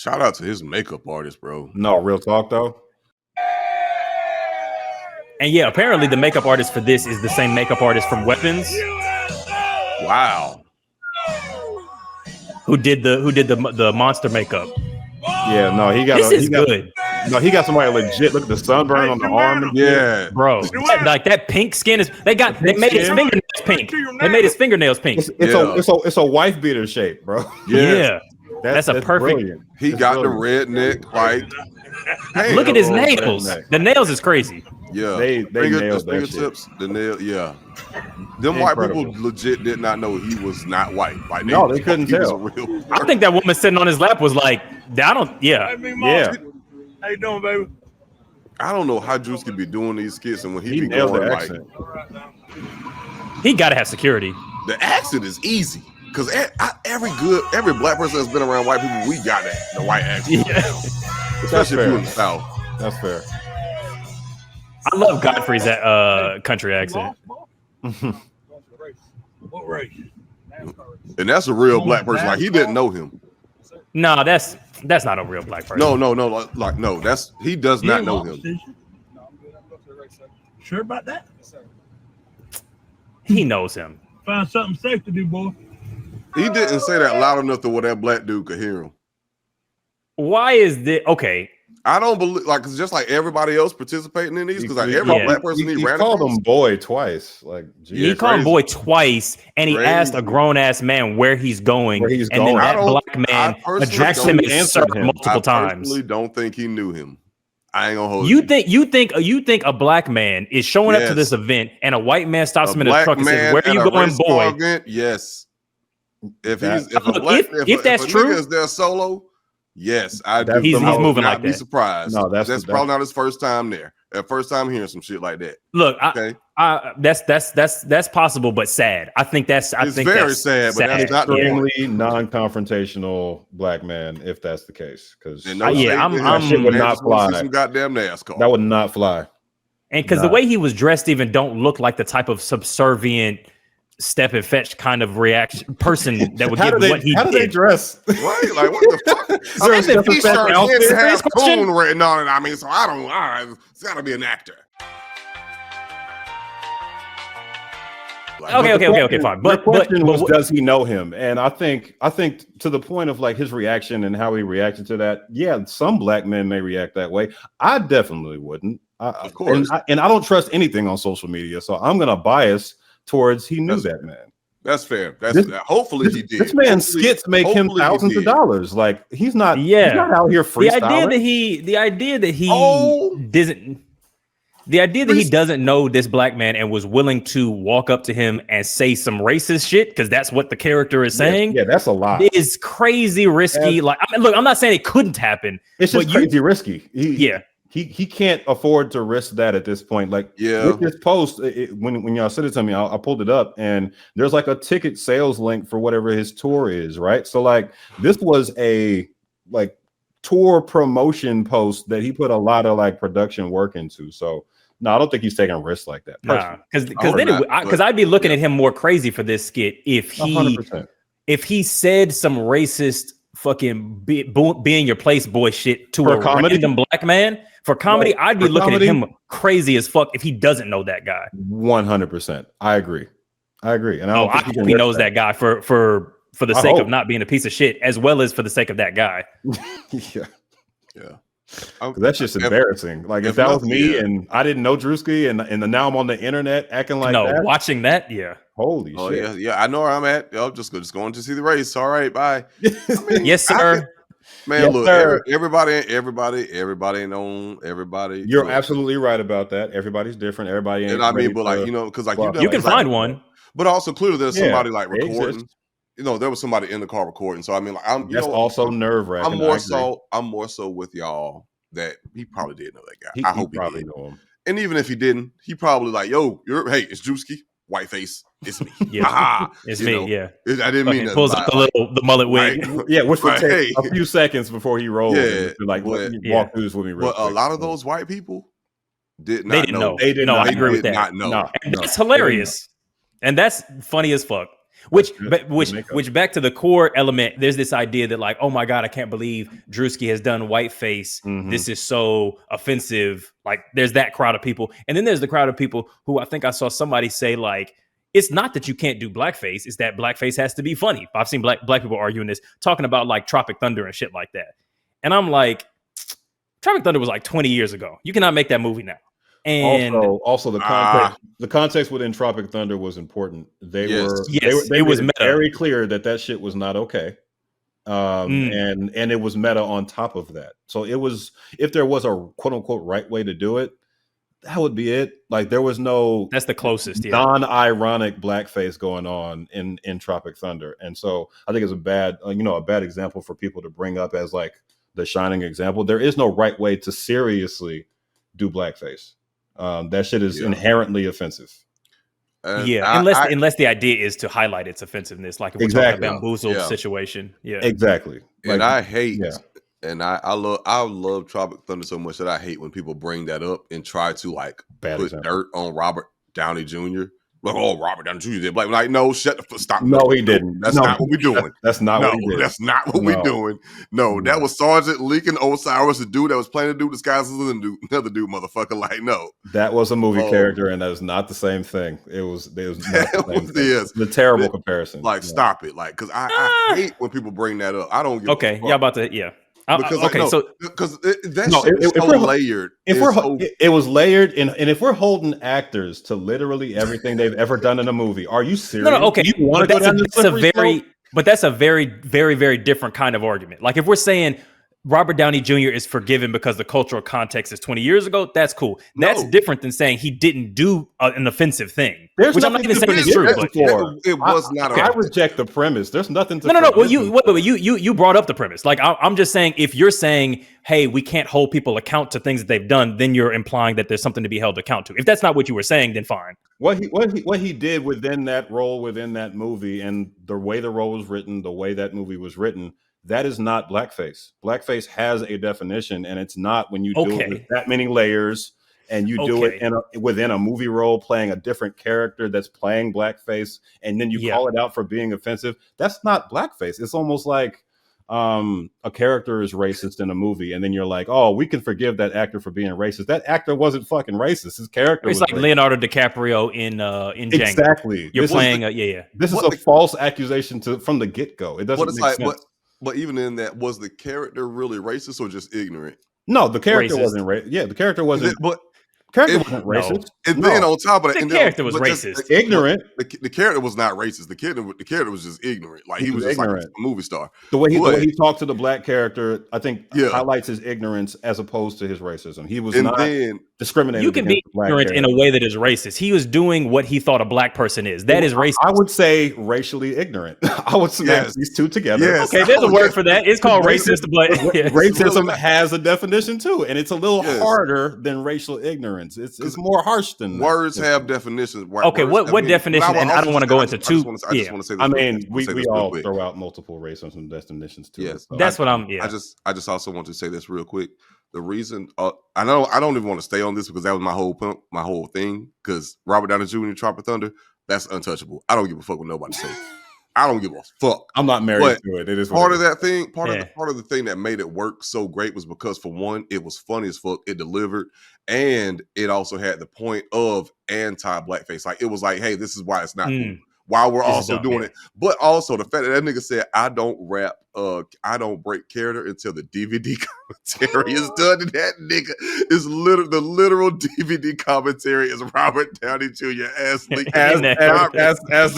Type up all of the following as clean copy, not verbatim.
Shout out to his makeup artist, bro. No, real talk though. And yeah, apparently the makeup artist for this is the same makeup artist from Weapons. Wow. Who did the monster makeup? Yeah, no, he got. This is good. No, he got somebody legit. Look at the sunburn on the arm. Yeah, bro. Like that pink skin is. They made his fingernails pink. They made his fingernails pink. It's a wife beater shape, bro. Yeah. That's a perfect. Brilliant. He got the red neck. Like, hey, look at his nails. The nails is crazy. Yeah, they nailed that fingertips. The nail. Yeah, them white people legit did not know he was not white. Like, they couldn't tell. I think that woman sitting on his lap was like, I don't. Yeah, yeah. How you doing, baby? I don't know how Drewski be doing these skits, and when he be nails going the like, accent. He got to have security. The accent is easy. Because every black person that's been around white people, we got that, the white accent. Yeah. Especially if you're in the South. That's fair. I love Godfrey's country accent. What race? And that's a real black person. Like, he didn't know him. No, that's not a real black person. No. Like, no, he does not know him. Sure about that? He knows him. Find something safe to do, boy. He didn't say that loud enough to where that black dude could hear him. Why is this? Okay. I don't believe, like, it's just like everybody else participating in these, because like every black person he called him boy twice. Like, he called him boy twice, and he asked a grown ass man where he's going, and then that black man addressed him as sir multiple times. I don't think he knew him. I ain't gonna hold you. You think a black man is showing up to this event, and a white man stops him in his truck and says, "Where are you going, boy?" Event, yes. If that's true, is there solo? Yes, I do. He's moving like that. Be surprised. No, that's probably not his first time there. First time hearing some shit like that. Look, that's possible, but sad. I think that's very sad, but that's not extremely non-confrontational black man. If that's the case, because would not fly. Some goddamn NASCAR. That would not fly. And because the way he was dressed even don't look like the type of subservient step and fetch kind of reaction person that would give what he did. How do they dress? Right? Like, what the fuck? I mean, the t-shirt didn't have coon written on it. I mean, so I don't. It's got to be an actor. Okay, fine. But the question was, does he know him? And I think to the point of like his reaction and how he reacted to that. Yeah, some black men may react that way. I definitely wouldn't. Of course. And I don't trust anything on social media, so I'm gonna bias towards he knew that man. That's fair. Hopefully he did. This man's skits make him thousands of dollars. Like he's not out here freestyling. The idea that he doesn't know this black man and was willing to walk up to him and say some racist shit because that's what the character is saying. Yeah, that's a lot. It is crazy risky. Look, I'm not saying it couldn't happen. It's just crazy risky. He can't afford to risk that at this point. Like, with this post, when y'all sent it to me, I pulled it up, and there's like a ticket sales link for whatever his tour is, right? So like, this was a like tour promotion post that he put a lot of like production work into. So no, I don't think he's taking risks like that. Because I'd be looking at him more crazy for this skit if he said some racist fucking be in your place boy shit to a random black man. For comedy, I'd be looking at him crazy as fuck if he doesn't know that guy. 100%. I agree. And I hope he knows that guy for the sake of not being a piece of shit, as well as for the sake of that guy. Yeah. That's just embarrassing. Like if that was me and I didn't know DRUSKI and now I'm on the internet acting like that. Watching that, holy shit. Yeah. I know where I'm at. I'm just going to see the race. All right, bye. Yes, sir. Everybody known everybody. You're absolutely right about that. Everybody's different. Everybody, and I mean, but like because like you can find one, but also clearly there's somebody like recording. There was somebody in the car recording. So I mean, like that's also nerve-wracking. I'm more so with y'all that he probably did know that guy. I hope he probably know him. And even if he didn't, he probably like, it's DRUSKI. Whiteface, it's me. It's me. Yeah, I didn't mean that. Pulls up the mullet wig. Right? Which would take a few seconds before he rolls. Walk through this with me. But a lot of those white people did not know. They didn't know. I agree with that. No, it's hilarious, and that's funny as fuck. Which back to the core element, there's this idea that like, oh my God, I can't believe DRUSKI has done whiteface. This is so offensive. Like there's that crowd of people. And then there's the crowd of people who I think I saw somebody say like, it's not that you can't do blackface, it's that blackface has to be funny. I've seen black people arguing this, talking about like Tropic Thunder and shit like that. And I'm like, Tropic Thunder was like 20 years ago. You cannot make that movie now. And also the context within Tropic Thunder was important. They was very clear that shit was not okay. And it was meta on top of that. So it was, if there was a quote unquote right way to do it, that would be it. Like there was no, that's the closest non-ironic blackface going on in Tropic Thunder. And so I think it's a bad example for people to bring up as like the shining example. There is no right way to seriously do blackface. That shit is inherently offensive. Unless the idea is to highlight its offensiveness, like if we're talking about bamboozled situation. Yeah, exactly. And I hate, and I love Tropic Thunder so much that I hate when people bring that up and try to like put dirt on Robert Downey Jr. Like, oh, Robert Downey Jr. did. Like, no, stop. No, he didn't. That's not what we're doing. That's not what he did. That's not what we're doing. No, that was Sergeant Lincoln Osiris, the dude that was playing the dude disguised as another dude, motherfucker. Like, no. That was a movie character, and that is not the same thing. It was not the same thing. The terrible comparison. Like, stop it. Like, because I hate when people bring that up. I don't give a fuck. Y'all about to, because it's so layered. It was layered, and if we're holding actors to literally everything they've ever done in a movie, are you serious? No, okay. You want to go down that's a very, very, very different kind of argument. Like if we're saying Robert Downey Jr. is forgiven because the cultural context is 20 years ago, that's cool. That's different than saying he didn't do an offensive thing. Which I'm not even saying is true. It was not. I reject the premise. There's nothing to. No. Well, you brought up the premise. Like I'm just saying, if you're saying, hey, we can't hold people account to things that they've done, then you're implying that there's something to be held account to. If that's not what you were saying, then fine. What he did within that role, within that movie, and the way the role was written, the way that movie was written. That is not blackface. Blackface has a definition, and it's not when you do it with that many layers and you do it within a movie role, playing a different character that's playing blackface, and then you call it out for being offensive. That's not blackface. It's almost like a character is racist in a movie, and then you're like, oh, we can forgive that actor for being racist. That actor wasn't fucking racist. His character was like racist. Leonardo DiCaprio in Django. Exactly. You're playing This is a false accusation from the get-go. It doesn't make sense. But even in that, was the character really racist or just ignorant? No, the character wasn't racist. Yeah, the character wasn't. Wasn't racist. And then on top of that, the character was racist. Ignorant. The character was not racist. The character was just ignorant. Like he was just ignorant. Like a movie star. The way he talked to the black character, I think, highlights his ignorance as opposed to his racism. He was not discriminating. You can be ignorant in a way that is racist. He was doing what he thought a black person is. That is racist. I would say racially ignorant. I would smash these two together. Yes. Okay, there's a word for that. It's called racist, but racism has a definition too, and it's a little harder than racial ignorance. It's more harsh than words have definitions. What definition? And I don't want to go into two. I just want to say this. I mean, we all throw out multiple racism definitions too. Yes, so that's what I'm. Yeah. I just also want to say this real quick. The reason I don't even want to stay on this because that was my whole thing. Because Robert Downey Jr. Tropic Thunder, that's untouchable. I don't give a fuck what nobody say. I don't give a fuck. I'm not married to it. It is part of that thing. Part of the thing that made it work so great was because, for one, it was funny as fuck. It delivered, and it also had the point of anti-blackface. Like it was like, hey, this is why it's not cool. While we're also doing it, but also the fact that nigga said, I don't break character until the DVD commentary is done. And that nigga is the literal DVD commentary is Robert Downey Jr. as the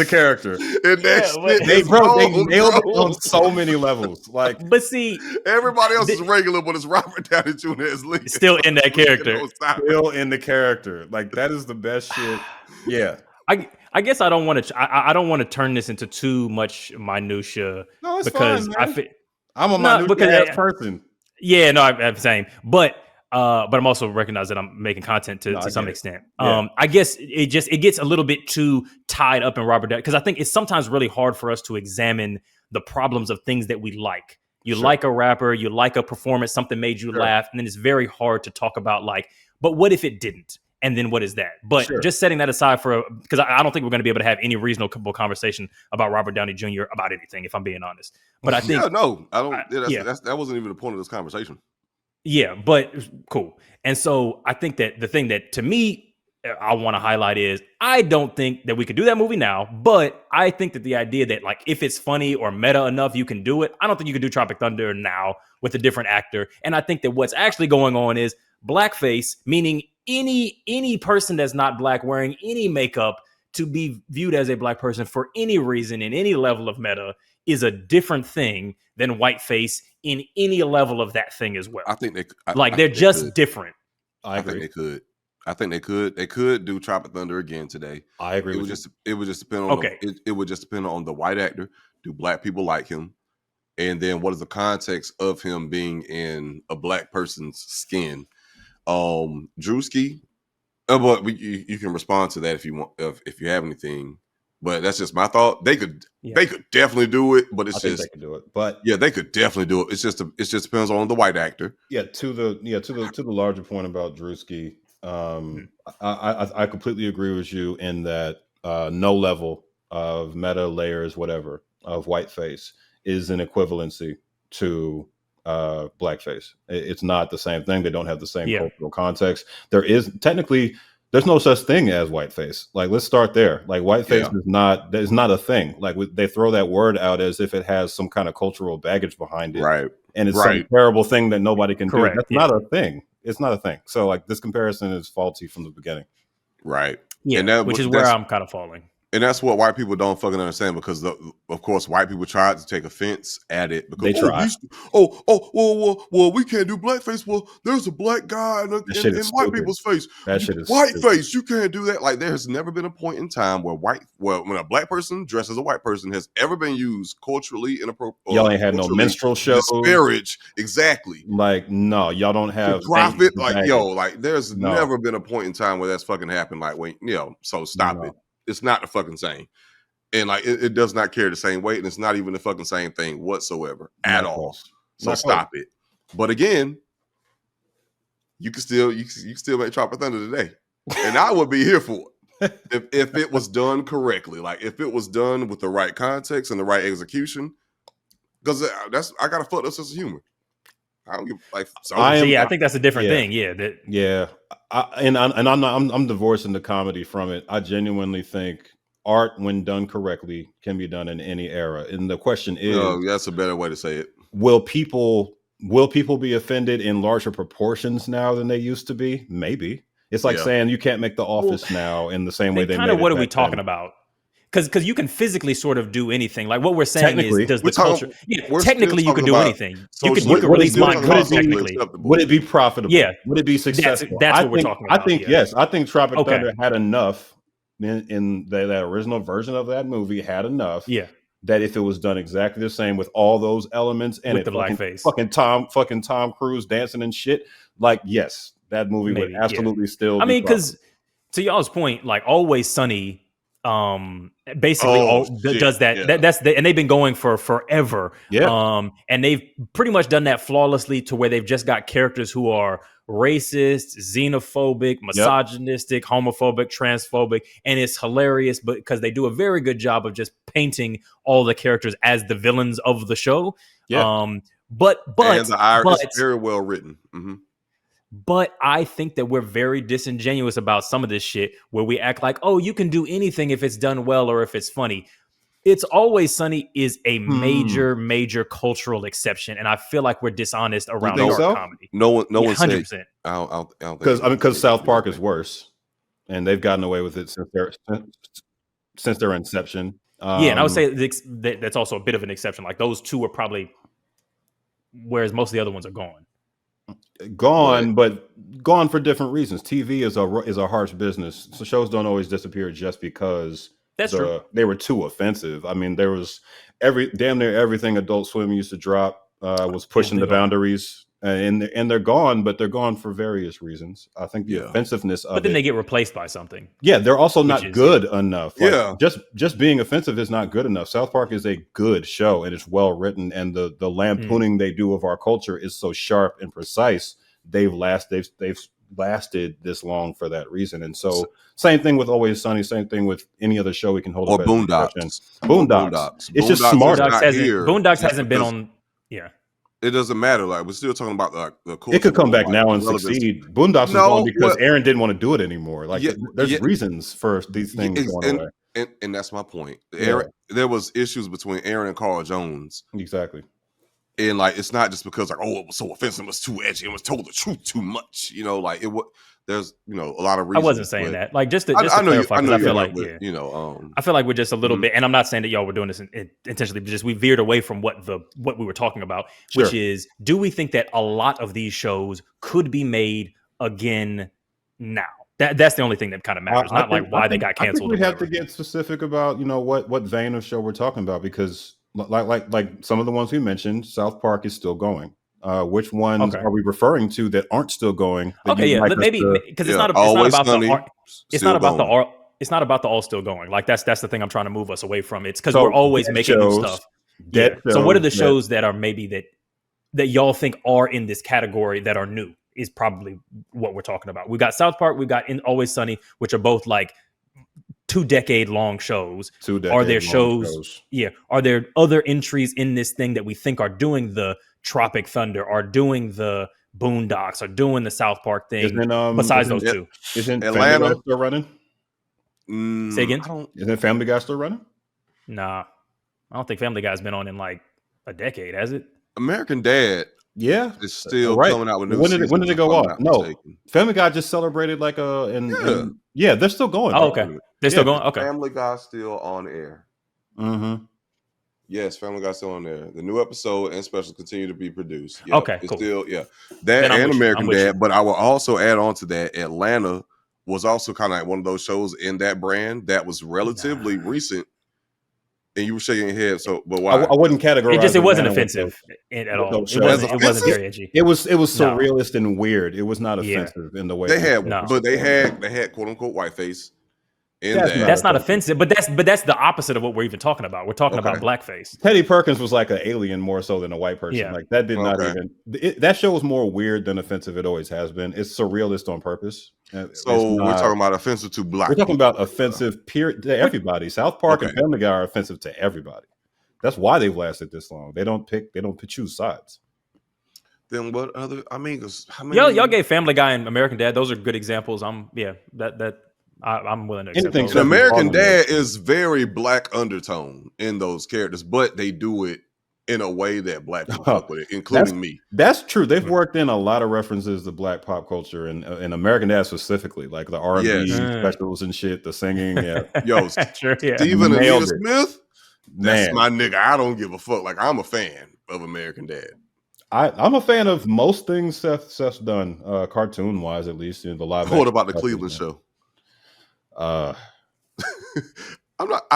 character. And that they nailed it on so many levels. Like, but see, everybody else is regular, but it's Robert Downey Jr. as Lincoln. Still in that character. Still in the character. Like that is the best shit. Yeah. I guess I don't want to turn this into too much minutia because fine, I'm a minutia person. Yeah, no, I'm the same. But I'm also recognize that I'm making content to some extent. Yeah. I guess it gets a little bit too tied up in Robert Downey because I think it's sometimes really hard for us to examine the problems of things that we like. You like a rapper, you like a performance, something made you laugh, and then it's very hard to talk about but what if it didn't? and then what is that? But just setting that aside because I don't think we're going to be able to have any reasonable conversation about Robert Downey Jr. about anything, if I'm being honest. But I think I don't. That wasn't even the point of this conversation. Yeah, but cool. And so I think that the thing that to me I want to highlight is I don't think that we could do that movie now, but I think that the idea that like if it's funny or meta enough, you can do it. I don't think you can do Tropic Thunder now with a different actor. And I think that what's actually going on is blackface, meaning any person that's not black wearing any makeup to be viewed as a black person for any reason in any level of meta is a different thing than whiteface in any level of that thing as well. I think they're just different. I agree. Think they could. I think they could. They could do Tropic Thunder again today. I agree. It would just depend on it would just depend on the white actor. Do black people like him? And then what is the context of him being in a black person's skin? DRUSKI. But you can respond to that if you want, if you have anything. But that's just my thought. They could definitely do it, but they could do it. But yeah, they could definitely do it. It just depends on the white actor. Yeah, to the larger point about DRUSKI. I completely agree with you in that no level of meta layers, whatever, of whiteface is an equivalency to blackface. It's not the same thing. They don't have the same cultural context. There's no such thing as whiteface. Like, let's start there. Like, whiteface is not a thing. Like, they throw that word out as if it has some kind of cultural baggage behind it, right? And it's some terrible thing that nobody can do. That's not a thing. It's not a thing. So like this comparison is faulty from the beginning. Right. Yeah. And which is where I'm kind of falling. And that's what white people don't fucking understand because, of course, white people tried to take offense at it. Because, they tried. Well, we can't do blackface. Well, there's a black guy in white people's face. That shit is whiteface. You can't do that. Like, there has never been a point in time where when a black person dressed as a white person has ever been used culturally inappropriate. Y'all ain't had no minstrel show. Disparage. Exactly. Like, no, y'all don't have profit. Like, there's never been a point in time where that's fucking happened. Like, so stop it. It's not the fucking same. And like it does not carry the same weight, and it's not even the fucking same thing whatsoever at all. So stop it. But again, you can still make Tropic Thunder today. And I would be here for it. if it was done correctly. Like if it was done with the right context and the right execution. Because I got a fucked up sense of humor. I don't give I think that's a different thing. I'm divorcing the comedy from it. I genuinely think art, when done correctly, can be done in any era. And the question is, that's a better way to say it. Will people be offended in larger proportions now than they used to be? Maybe. It's like saying you can't make The Office now in the same way they made it. What are we talking about? Because you can physically sort of do anything. Like what we're saying is, does the culture? Technically, you can do anything. You can release Minecraft. Technically, would it be profitable? Yeah. Would it be successful? That's what we're talking about. I think yes. I think Tropic Thunder had enough in that original version of that movie had enough. Yeah. That if it was done exactly the same with all those elements and with the blackface, fucking Tom Cruise dancing and shit, like yes, that movie would absolutely still. I mean, because to y'all's point, like Always Sunny. Basically does that. Yeah. That's and they've been going for forever. Yeah. And they've pretty much done that flawlessly to where they've just got characters who are racist, xenophobic, misogynistic, homophobic, transphobic, and it's hilarious. But because they do a very good job of just painting all the characters as the villains of the show. Yeah. But it's very well written. Mm-hmm. But I think that we're very disingenuous about some of this shit where we act like, oh, you can do anything if it's done well or if it's funny. It's Always Sunny is a major cultural exception. And I feel like we're dishonest around dark comedy. No one 100%. said. I don't think because South Park is worse. And they've gotten away with it since their inception. And I would say that's also a bit of an exception. Like those two are probably, whereas most of the other ones are gone. But gone for different reasons. TV is a harsh business. So shows don't always disappear just because true. They were too offensive. I mean, there was damn near everything Adult Swim used to drop was pushing the boundaries, and they're gone, but they're gone for various reasons. I think the offensiveness of it. But then they get replaced by something. Yeah, they're also not good enough. Like, just being offensive is not good enough. South Park is a good show, and it's well written, and the lampooning they do of our culture is so sharp and precise. They've lasted this long for that reason. And so same thing with Always Sunny, same thing with any other show we can hold or up. Boondocks. Boondocks. It's just smart. Boondocks hasn't been on. Yeah. It doesn't matter. Like we're still talking about the culture. It could come back now and succeed. Boondocks is gone because Aaron didn't want to do it anymore. Like there's reasons for these things going away. And that's my point. Aaron, there was issues between Aaron and Carl Jones. Exactly. And like it's not just because like it was so offensive, it was too edgy, it was told the truth too much. Like it was. There's a lot of reasons. I wasn't saying that. Like just to clarify, because I feel like I feel like we're just a little bit, and I'm not saying that y'all were doing this intentionally, but just we veered away from what we were talking about, which is, do we think that a lot of these shows could be made again now? That's the only thing that kind of matters, not like why they got canceled. We have to get specific about what vein of show we're talking about, because like some of the ones we mentioned, South Park is still going. Which ones are we referring to that aren't still going? Okay, maybe because it's not about the all still going. Like that's the thing I'm trying to move us away from. It's because we're always making new stuff. So what are the shows that are maybe that y'all think are in this category that are new? Is probably what we're talking about. We got South Park, we got Always Sunny, which are both like 2-decade-long shows. Are there shows? Yeah. Are there other entries in this thing that we think are doing the Tropic Thunder, are doing the Boondocks, are doing the South Park thing? Besides those two, isn't Atlanta still running? Say again? Isn't Family Guy still running? Nah, I don't think Family Guy's been on in like a decade, has it? American Dad. Yeah, it's still coming out with new seasons. When did it go off? No, Family Guy just celebrated like they're still going. Oh, okay, they're still going. Okay, Family Guy's still on air. Mm-hmm. Yes, Family Guy's still on there. The new episode and specials continue to be produced. Yep, okay, it's cool. Still, that and American Dad. But I will also add on to that, Atlanta was also kind of like one of those shows in that brand that was relatively recent. And you were shaking your head. So, but why? I wouldn't categorize. It wasn't offensive at all. It wasn't very edgy. It was surrealist and weird. It was not offensive in the way they had. But they had quote unquote whiteface. That's not offensive, but that's the opposite of what we're even talking about. We're talking about blackface. Teddy Perkins was like an alien more so than a white person. Yeah. Like that did not even. That show was more weird than offensive. It always has been. It's surrealist on purpose. So we're talking about offensive to black. We're talking about offensive to everybody. South Park and Family Guy are offensive to everybody. That's why they've lasted this long. They don't choose sides. Then what other? I mean, how many? Y'all gave Family Guy and American Dad. Those are good examples. I'm willing to accept those. An American Dad is very black undertone in those characters, but they do it in a way that black people fuck with it, including me. That's true. They've worked in a lot of references to black pop culture and American Dad specifically, like the R&B specials and shit, the singing. Yeah, yo, Stephen and Nita Smith. That's my nigga. I don't give a fuck. Like I'm a fan of American Dad. I'm a fan of most things Seth's done, cartoon wise at least. The live. What about the Cleveland show? I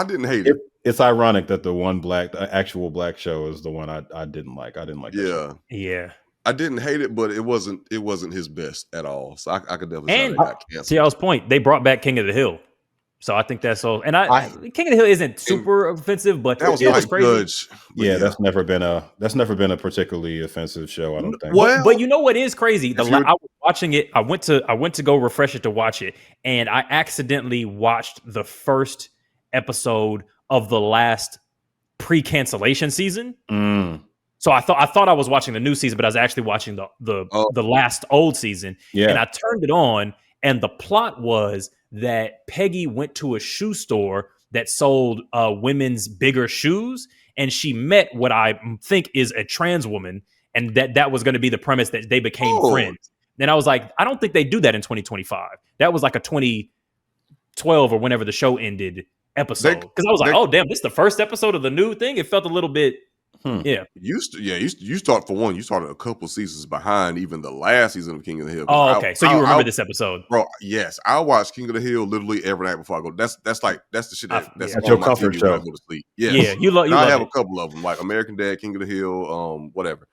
didn't hate it. It's ironic that the one actual black show is the one I didn't like. I didn't like. Yeah. I didn't hate it, but it wasn't his best at all. So I could definitely say that got canceled. To y'all's point, they brought back King of the Hill. So I think that's all. And King of the Hill isn't super offensive, but that was Mike Judge. Yeah, that's never been a particularly offensive show. I don't think. Well, but you know what is crazy? I was watching it. I went to go refresh it to watch it, and I accidentally watched the first episode of the last pre-cancellation season. So I thought I was watching the new season, but I was actually watching the last old season. Yeah. And I turned it on, and the plot was that Peggy went to a shoe store that sold women's bigger shoes, and she met what I think is a trans woman, and that was going to be the premise that they became friends. Then I was like, I don't think they do that in 2025. That was like a 2012 or whenever the show ended episode, because I was like, oh damn, this is the first episode of the new thing. It felt a little bit You start for one. You started a couple seasons behind even the last season of King of the Hill. Oh, okay. So you remember this episode, bro? Yes, I watch King of the Hill literally every night before I go. That's the shit that's your comfort show. When I go to sleep. Yes. Yeah, you love. I have a couple of them, like American Dad, King of the Hill, whatever.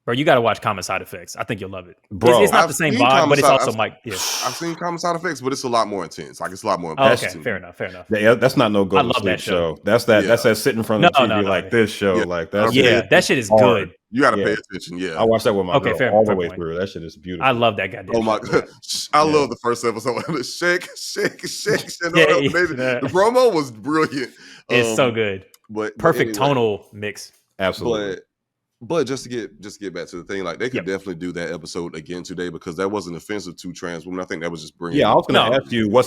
Bro, you got to watch Common Side Effects. I think you'll love it. Bro, it's not the same vibe, but it's also I've seen Common Side Effects, but it's a lot more intense. Like it's a lot more. Okay, fair enough. Yeah, that's not no go to sleep show. That's that sit in front of the TV like this show. Like that. Yeah, that shit is good. You got to pay attention. Yeah, I watched that with my girl fair, all the fair way point. through. That shit is beautiful. I love that goddamn. Oh my god, I love the first episode. Shake. The promo was brilliant. It's so good. But perfect anyway, tonal mix. Absolutely. But just to get back to the thing, like they could definitely do that episode again today because that wasn't offensive to trans women. I think that was just bringing. Yeah, I was going to ask you what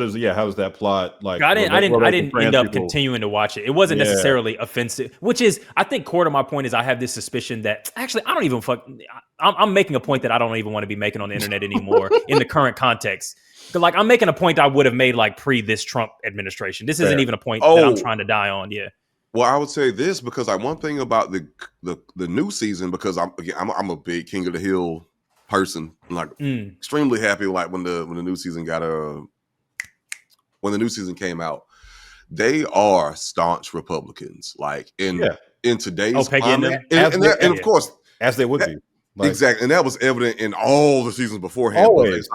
is how does that plot like? I didn't end up continuing to watch it. It wasn't necessarily offensive, which is I think core to my point is I have this suspicion that actually I don't even I'm making a point that I don't even want to be making on the internet anymore in the current context. Like I'm making a point I would have made like pre this Trump administration. This isn't even a point that I'm trying to die on. Yeah. Well, I would say this because like one thing about the new season, because I'm a big King of the Hill person. I'm like extremely happy like when the new season when the new season came out. They are staunch Republicans. Like in today's climate, and of course as they would be. Like, exactly. And that was evident in all the seasons beforehand. Always.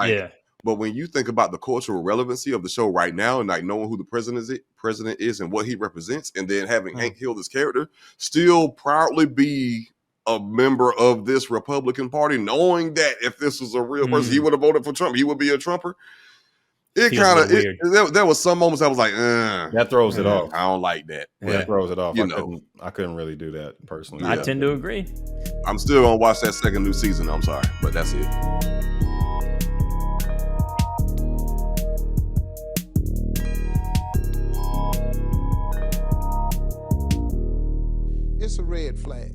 But when you think about the cultural relevancy of the show right now and like knowing who the president is and what he represents, and then having Hank Hill, this character, still proudly be a member of this Republican Party, knowing that if this was a real person, he would have voted for Trump. He would be a Trumper. It kind of there was some moments I was like, that throws it off. I don't like that. That throws it off. I couldn't really do that personally. I tend to agree. I'm still gonna watch that second new season. I'm sorry, but that's it. It's a red flag.